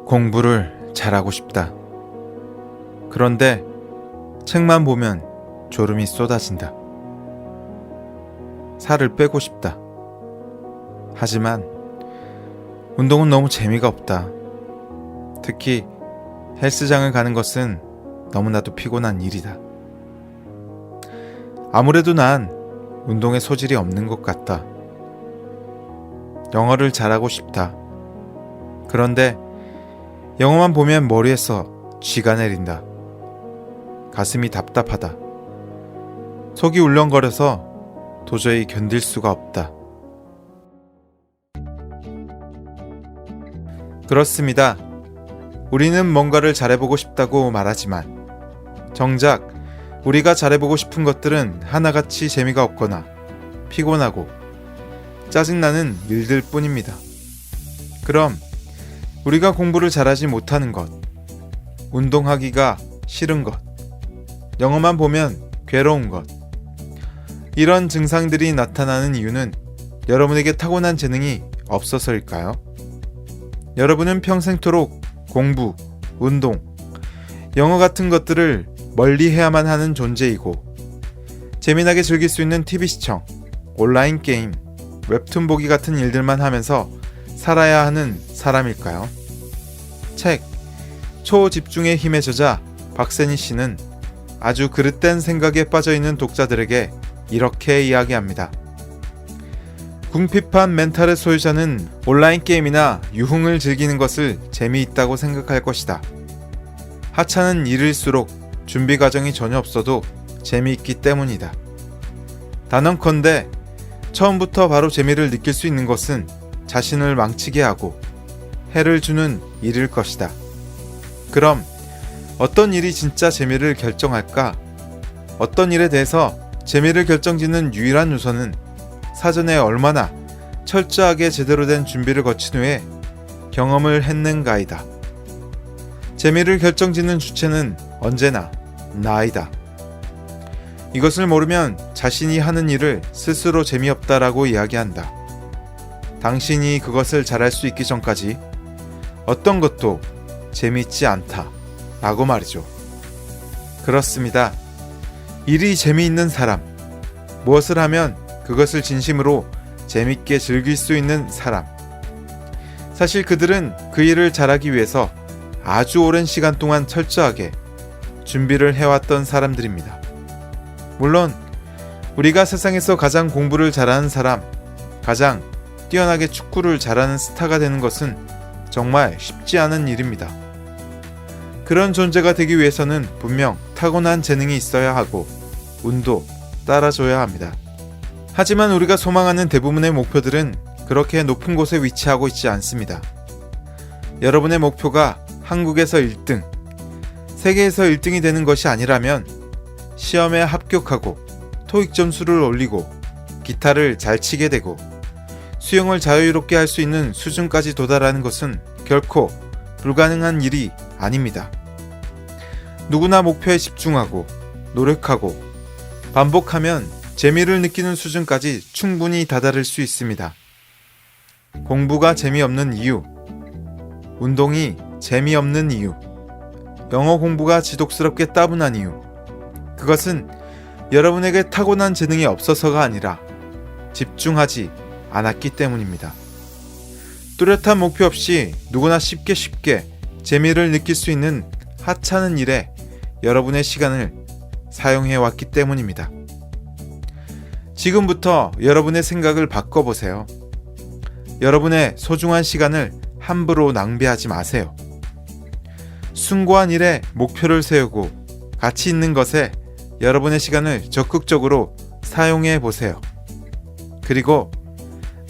공부를 잘하고 싶다. 그런데 책만 보면 졸음이 쏟아진다. 살을 빼고 싶다. 하지만 운동은 너무 재미가 없다. 특히 헬스장을 가는 것은 너무나도 피곤한 일이다. 아무래도 난 운동에 소질이 없는 것 같다. 영어를 잘하고 싶다. 그런데 영어만 보면 머리에서 쥐가 내린다. 가슴이 답답하다. 속이 울렁거려서 도저히 견딜 수가 없다. 그렇습니다. 우리는 뭔가를 잘해보고 싶다고 말하지만 정작 우리가 잘해보고 싶은 것들은 하나같이 재미가 없거나 피곤하고 짜증나는 일들 뿐입니다. 그럼 우리가 공부를 잘하지 못하는 것, 운동하기가 싫은 것, 영어만 보면 괴로운 것, 이런 증상들이 나타나는 이유는 여러분에게 타고난 재능이 없어서일까요? 여러분은 평생토록 공부, 운동, 영어 같은 것들을 멀리 해야만 하는 존재이고 재미나게 즐길 수 있는 TV 시청, 온라인 게임, 웹툰 보기 같은 일들만 하면서 살아야 하는 사람일까요? 책 초집중의 힘에 젖아 박세니 씨는 아주 그릇된 생각에 빠져있는 독자들에게 이렇게 이야기합니다. 궁핍한 멘탈의 소유자는 온라인 게임이나 유흥을 즐기는 것을 재미있다고 생각할 것이다. 하찮은 일일수록 준비 과정이 전혀 없어도 재미있기 때문이다. 단언컨대 처음부터 바로 재미를 느낄 수 있는 것은 자신을 망치게 하고 해를 주는 일일 것이다. 그럼 어떤 일이 진짜 재미를 결정할까? 어떤 일에 대해서 재미를 결정짓는 유일한 요소는 사전에 얼마나 철저하게 제대로 된 준비를 거친 후에 경험을 했는가이다. 재미를 결정짓는 주체는 언제나 나이다. 이것을 모르면 자신이 하는 일을 스스로 재미없다라고 이야기한다. 당신이 그것을 잘할 수 있기 전까지 어떤 것도 재미있지 않다 라고 말이죠. 그렇습니다. 일이 재미있는 사람, 무엇을 하면 그것을 진심으로 재밌게 즐길 수 있는 사람, 사실 그들은 그 일을 잘하기 위해서 아주 오랜 시간 동안 철저하게 준비를 해왔던 사람들입니다. 물론 우리가 세상에서 가장 공부를 잘하는 사람, 가장 뛰어나게 축구를 잘하는 스타가 되는 것은 정말 쉽지 않은 일입니다. 그런 존재가 되기 위해서는 분명 타고난 재능이 있어야 하고 운도 따라줘야 합니다. 하지만 우리가 소망하는 대부분의 목표들은 그렇게 높은 곳에 위치하고 있지 않습니다. 여러분의 목표가 한국에서 1등, 세계에서 1등이 되는 것이 아니라면 시험에 합격하고 토익 점수를 올리고 기타를 잘 치게 되고 수영을 자유롭게 할 수 있는 수준까지 도달하는 것은 결코 불가능한 일이 아닙니다. 누구나 목표에 집중하고 노력하고 반복하면 재미를 느끼는 수준까지 충분히 다다를 수 있습니다. 공부가 재미없는 이유, 운동이 재미없는 이유, 영어 공부가 지독스럽게 따분한 이유, 그것은 여러분에게 타고난 재능이 없어서가 아니라 집중하지 않았기 때문입니다. 뚜렷한 목표 없이 누구나 쉽게 재미를 느낄 수 있는 하찮은 일에 여러분의 시간을 사용해 왔기 때문입니다. 지금부터 여러분의 생각을 바꿔보세요. 여러분의 소중한 시간을 함부로 낭비하지 마세요. 숭고한 일에 목표를 세우고 가치 있는 것에 여러분의 시간을 적극적으로 사용해 보세요. 그리고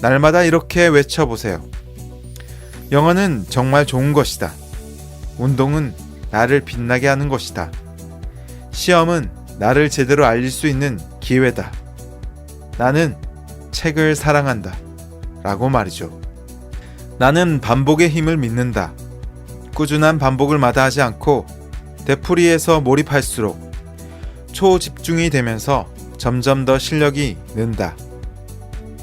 날마다 이렇게 외쳐보세요. 영어는 정말 좋은 것이다. 운동은 나를 빛나게 하는 것이다. 시험은 나를 제대로 알릴 수 있는 기회다. 나는 책을 사랑한다. 라고 말이죠. 나는 반복의 힘을 믿는다. 꾸준한 반복을 마다하지 않고 되풀이해서 몰입할수록 초집중이 되면서 점점 더 실력이 는다.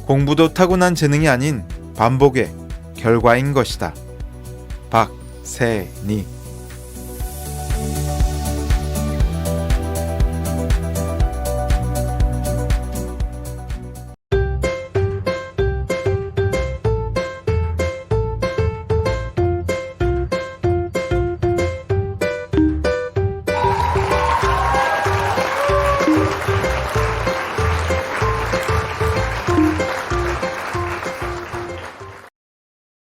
공부도 타고난 재능이 아닌 반복의 결과인 것이다. 박세니